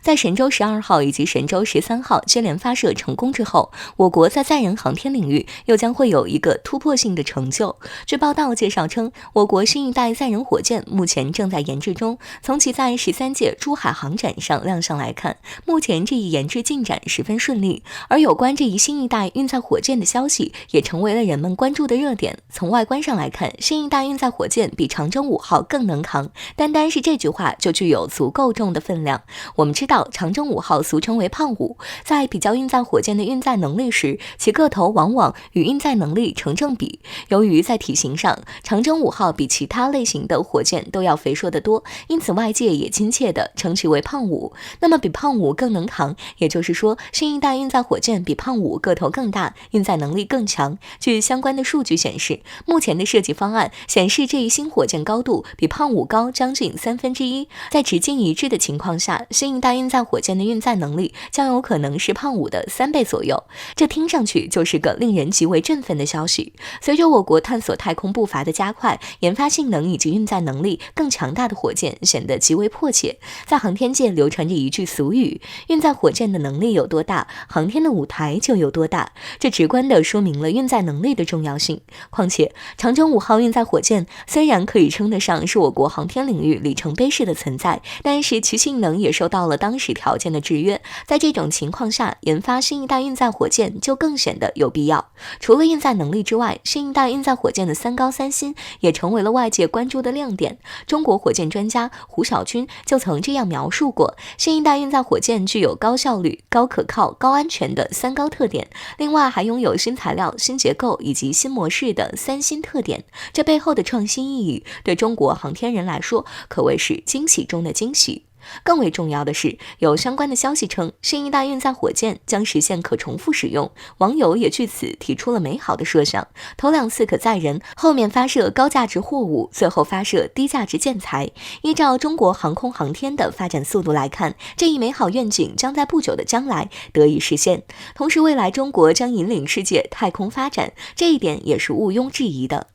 在神舟12号以及神舟13号接连发射成功之后，我国在载人航天领域又将会有一个突破性的成就。据报道介绍称，我国新一代载人火箭目前正在研制中。从其在13届珠海航展上亮相来看，目前这一研制进展十分顺利。而有关这一新一代运载火箭的消息也成为了人们关注的热点。从外观上来看，新一代运载火箭比长征5号更能扛，单单是这句话就具有足够重的分量。我们知道长征5号俗称为胖5，在比较运载火箭的运载能力时，其个头往往与运载能力成正比。由于在体型上，长征5号比其他类型的火箭都要肥硕得多，因此外界也亲切地称其为胖5。那么比胖5更能扛，也就是说新一代运载火箭比胖5个头更大，运载能力更强。据相关的数据显示，目前的设计方案显示这一新火箭高度比胖5高将近1/3。在直径一致的情况下，新一代运载火箭的运载能力将有可能是胖5的3倍左右。这听上去就是个令人极为振奋的消息。随着我国探索太空步伐的加快，研发性能以及运载能力更强大的火箭显得极为迫切。在航天界流传着一句俗语，运载火箭的能力有多大，航天的舞台就有多大。这直观地说明了运载能力的重要性。况且长征5号运载火箭虽然可以称得上是我国航天领域里程碑式的存在，但是其性能也受到了当时条件的制约。在这种情况下，研发新一代运载火箭就更显得有必要。除了运载能力之外，新一代运载火箭的3高3新也成为了外界关注的亮点。中国火箭专家胡晓军就曾这样描述过，新一代运载火箭具有高效率、高可靠、高安全的3高特点，另外还拥有新材料、新结构以及新模式的3新特点。这背后的创新意义，对中国航天人来说可谓是惊喜中的惊喜。更为重要的是，有相关的消息称，新一代运载火箭将实现可重复使用，网友也据此提出了美好的设想：头2次可载人，后面发射高价值货物，最后发射低价值建材。依照中国航空航天的发展速度来看，这一美好愿景将在不久的将来得以实现。同时，未来中国将引领世界太空发展，这一点也是毋庸置疑的。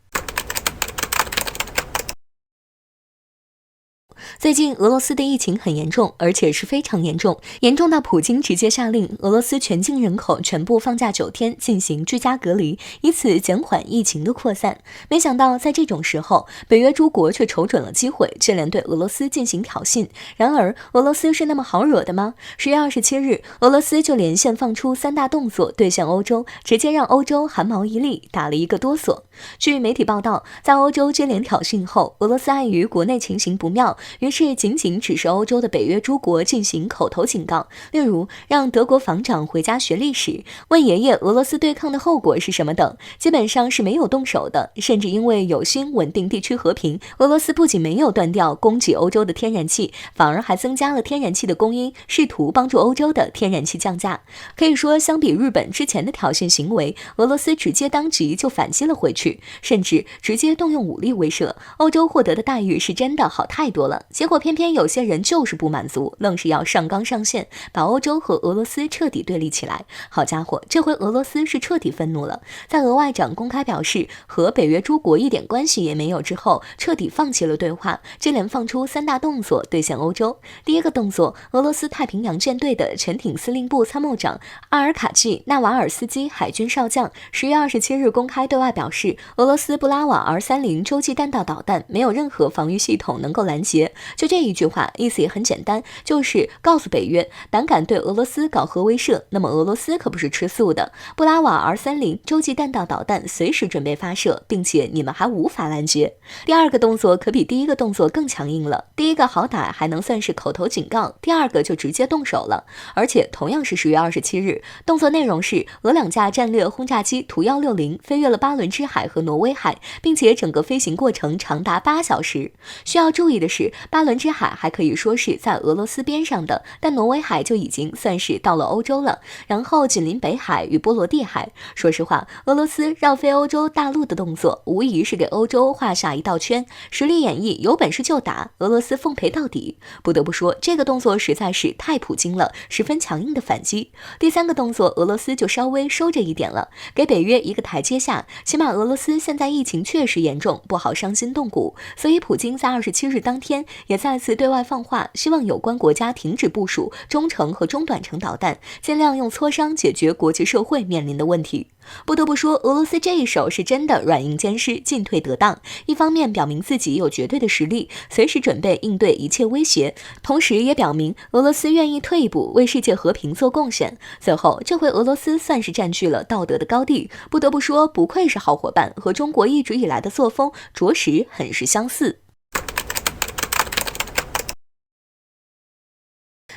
最近俄罗斯的疫情很严重，而且是非常严重，严重到普京直接下令俄罗斯全境人口全部放假9天进行居家隔离，以此减缓疫情的扩散。没想到在这种时候，北约诸国却瞅准了机会，接连对俄罗斯进行挑衅。然而俄罗斯是那么好惹的吗？10月27日，俄罗斯就连线放出3大动作兑现欧洲，直接让欧洲汗毛一立，打了一个哆嗦。据媒体报道，在欧洲接连挑衅后，俄罗斯碍于国内情形不妙，于是仅指示欧洲的北约诸国进行口头警告，例如让德国防长回家学历史，问爷爷俄罗斯对抗的后果是什么等，基本上是没有动手的。甚至因为有心稳定地区和平，俄罗斯不仅没有断掉供给欧洲的天然气，反而还增加了天然气的供应，试图帮助欧洲的天然气降价。可以说，相比日本之前的挑衅行为，俄罗斯直接当即就反击了回去，甚至直接动用武力威慑。欧洲获得的待遇是真的好太多了。结果偏偏有些人就是不满足，愣是要上纲上线，把欧洲和俄罗斯彻底对立起来。好家伙，这回俄罗斯是彻底愤怒了，在俄外长公开表示和北约诸国一点关系也没有之后，彻底放弃了对话，接连放出3大动作兑现欧洲。第一个动作，俄罗斯太平洋舰队的潜艇司令部参谋长阿尔卡季·纳瓦尔斯基海军少将10月27日公开对外表示，俄罗斯布拉瓦 R30洲际弹道导弹没有任何防御系统能够拦截。就这一句话，意思也很简单，就是告诉北约，胆敢对俄罗斯搞核威慑，那么俄罗斯可不是吃素的。布拉瓦 R30洲际弹道导弹随时准备发射，并且你们还无法拦截。第二个动作可比第一个动作更强硬了，第一个好歹还能算是口头警告，第二个就直接动手了。而且同样是10月27日，动作内容是俄2架战略轰炸机图160飞越了巴伦支海和挪威海，并且整个飞行过程长达8小时。需要注意的是，巴伦支海还可以说是在俄罗斯边上的，但挪威海就已经算是到了欧洲了，然后紧邻北海与波罗的海。说实话，俄罗斯绕飞欧洲大陆的动作无疑是给欧洲画下一道圈，实力演绎有本事就打，俄罗斯奉陪到底。不得不说，这个动作实在是太普京了，十分强硬的反击。第三个动作，俄罗斯就稍微收着一点了，给北约一个台阶下，起码俄罗斯现在疫情确实严重，不好伤筋动骨，所以普京在27日当天也再次对外放话，希望有关国家停止部署中程和中短程导弹，尽量用磋商解决国际社会面临的问题。不得不说，俄罗斯这一手是真的软硬兼施，进退得当。一方面表明自己有绝对的实力，随时准备应对一切威胁，同时也表明俄罗斯愿意退一步，为世界和平做贡献。最后，这回俄罗斯算是占据了道德的高地。不得不说，不愧是好伙伴，和中国一直以来的作风着实很是相似。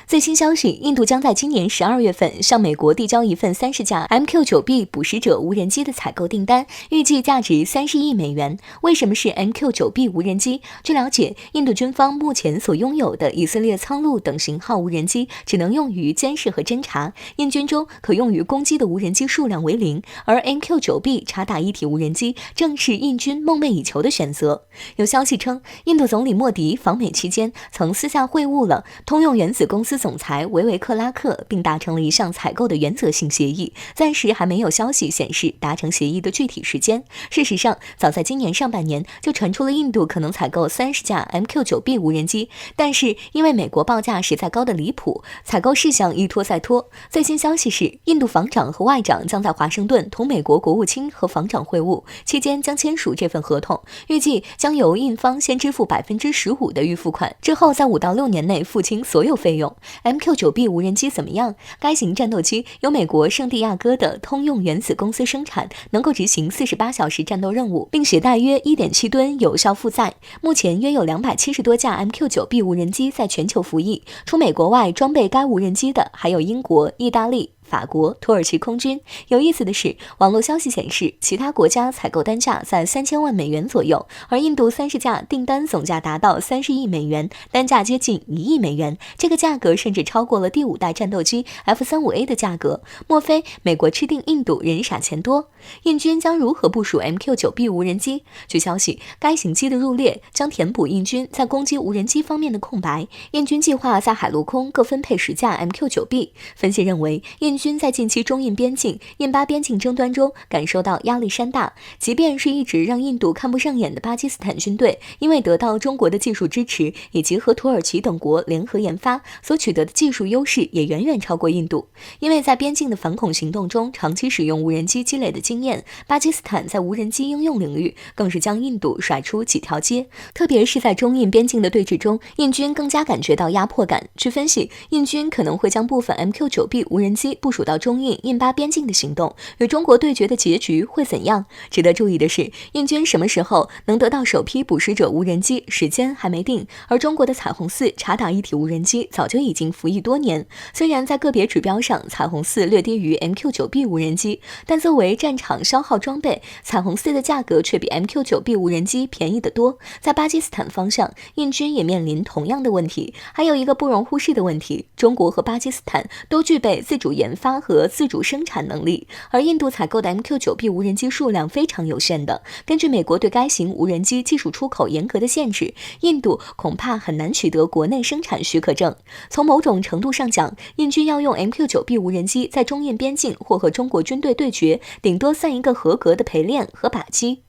最新消息，印度将在今年12月份向美国递交一份30架 MQ-9B 捕食者无人机的采购订单，预计价值30亿美元。为什么是 MQ-9B 无人机？据了解，印度军方目前所拥有的以色列苍鹭等型号无人机只能用于监视和侦察，印军中可用于攻击的无人机数量为0，而 MQ-9B 察打一体无人机正是印军梦寐以求的选择。有消息称，印度总理莫迪访美期间曾私下会晤了通用原子公司总裁维维克拉克，并达成了一项采购的原则性协议，暂时还没有消息显示达成协议的具体时间。事实上，早在今年上半年就传出了印度可能采购30架 MQ-9B 无人机，但是因为美国报价实在高得离谱，采购事项一拖再拖。最新消息是，印度防长和外长将在华盛顿同美国国务卿和防长会晤，期间将签署这份合同，预计将由印方先支付15%的预付款，之后在5到6年内付清所有费用。MQ-9B 无人机怎么样？该型战斗机由美国圣地亚哥的通用原子公司生产，能够执行48小时战斗任务，并携带约 1.7 吨有效负载。目前约有270多架 MQ-9B 无人机在全球服役，除美国外，装备该无人机的还有英国、意大利、法国、土耳其空军。有意思的是，网络消息显示，其他国家采购单价在3000万美元左右，而印度30架订单总价达到30亿美元，单价接近1亿美元，这个价格甚至超过了第5代战斗机 F-35A 的价格。莫非美国吃定印度人傻钱多？印军将如何部署 MQ-9B 无人机？据消息，该型机的入列将填补印军在攻击无人机方面的空白。印军计划在海陆空各分配10架 MQ-9B。分析认为，印军在近期中印边境、印巴边境争端中感受到压力山大，即便是一直让印度看不上眼的巴基斯坦军队，因为得到中国的技术支持，以及和土耳其等国联合研发，所取得的技术优势也远远超过印度。因为在边境的反恐行动中长期使用无人机积累的经验，巴基斯坦在无人机应用领域更是将印度甩出几条街。特别是在中印边境的对峙中，印军更加感觉到压迫感。据分析，印军可能会将部分 MQ-9B 无人机部署到中印、印巴边境的行动，与中国对决的结局会怎样？值得注意的是，印军什么时候能得到首批捕食者无人机，时间还没定，而中国的彩虹4察打一体无人机早就已经服役多年。虽然在个别指标上，彩虹4略低于 MQ-9B 无人机，但作为战场消耗装备，彩虹4的价格却比 MQ-9B 无人机便宜得多。在巴基斯坦方向，印军也面临同样的问题。还有一个不容忽视的问题，中国和巴基斯坦都具备自主研发和自主生产能力，而印度采购的 MQ-9B 无人机数量非常有限的。根据美国对该型无人机技术出口严格的限制，印度恐怕很难取得国内生产许可证。从某种程度上讲，印军要用 MQ-9B 无人机在中印边境或和中国军队对决，顶多算一个合格的陪练和靶机。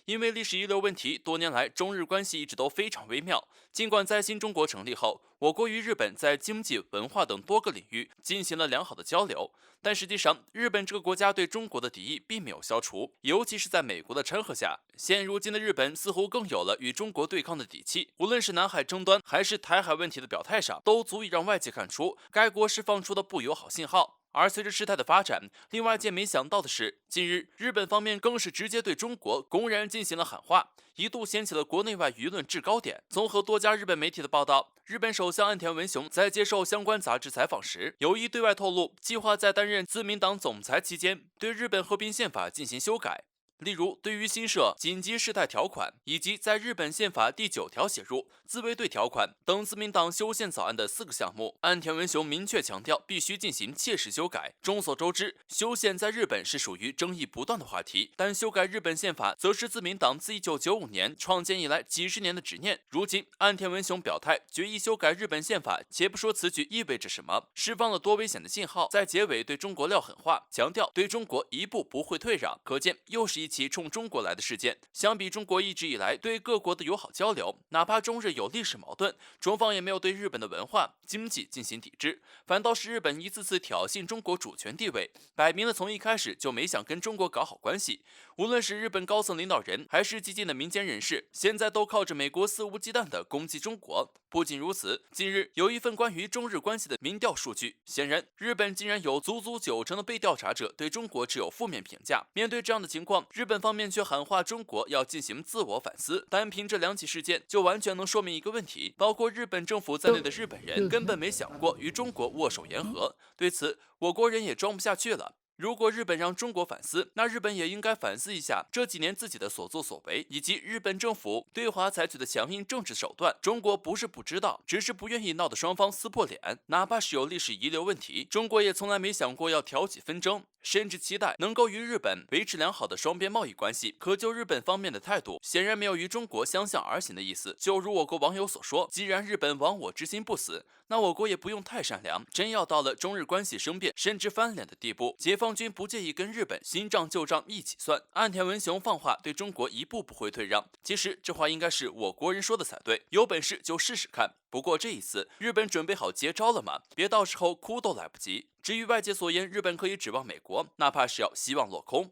因为历史遗留问题，多年来中日关系一直都非常微妙。尽管在新中国成立后，我国与日本在经济、文化等多个领域进行了良好的交流，但实际上，日本这个国家对中国的敌意并没有消除，尤其是在美国的掺和下，现如今的日本似乎更有了与中国对抗的底气。无论是南海争端还是台海问题的表态上，都足以让外界看出该国释放出的不友好信号。而随着事态的发展，令外界没想到的是，近日日本方面更是直接对中国公然进行了喊话，一度掀起了国内外舆论制高点。综合多家日本媒体的报道，日本首相岸田文雄在接受相关杂志采访时，有意对外透露，计划在担任自民党总裁期间对日本和平宪法进行修改。例如，对于新设紧急事态条款，以及在日本宪法第9条写入自卫队条款等自民党修宪草案的4个项目，岸田文雄明确强调必须进行切实修改。众所周知，修宪在日本是属于争议不断的话题，但修改日本宪法则是自民党自1995年创建以来几十年的执念。如今，岸田文雄表态决议修改日本宪法，且不说此举意味着什么，释放了多危险的信号，在结尾对中国撂狠话，强调对中国一步不会退让，可见又是一起起冲中国来的事件。相比中国一直以来对各国的友好交流，哪怕中日有历史矛盾，中方也没有对日本的文化、经济进行抵制，反倒是日本一次次挑衅中国主权地位，摆明了从一开始就没想跟中国搞好关系。无论是日本高层领导人，还是激进的民间人士，现在都靠着美国肆无忌惮地攻击中国。不仅如此，近日有一份关于中日关系的民调数据，显然日本竟然有足足90%的被调查者对中国持有负面评价。面对这样的情况，日本方面却喊话中国要进行自我反思。单凭这2起事件，就完全能说明一个问题：包括日本政府在内的日本人根本没想过与中国握手言和。对此，我国人也装不下去了。如果日本让中国反思，那日本也应该反思一下这几年自己的所作所为，以及日本政府对华采取的强硬政治手段。中国不是不知道，只是不愿意闹得双方撕破脸。哪怕是有历史遗留问题，中国也从来没想过要挑起纷争，甚至期待能够与日本维持良好的双边贸易关系。可就日本方面的态度，显然没有与中国相向而行的意思。就如我国网友所说，既然日本亡我之心不死，那我国也不用太善良。真要到了中日关系生变甚至翻脸的地步，解放军不介意跟日本新账旧账一起算。岸田文雄放话对中国一步不会退让，其实这话应该是我国人说的才对，有本事就试试看。不过这一次，日本准备好接招了吗？别到时候哭都来不及。至于外界所言日本可以指望美国，那怕是要希望落空。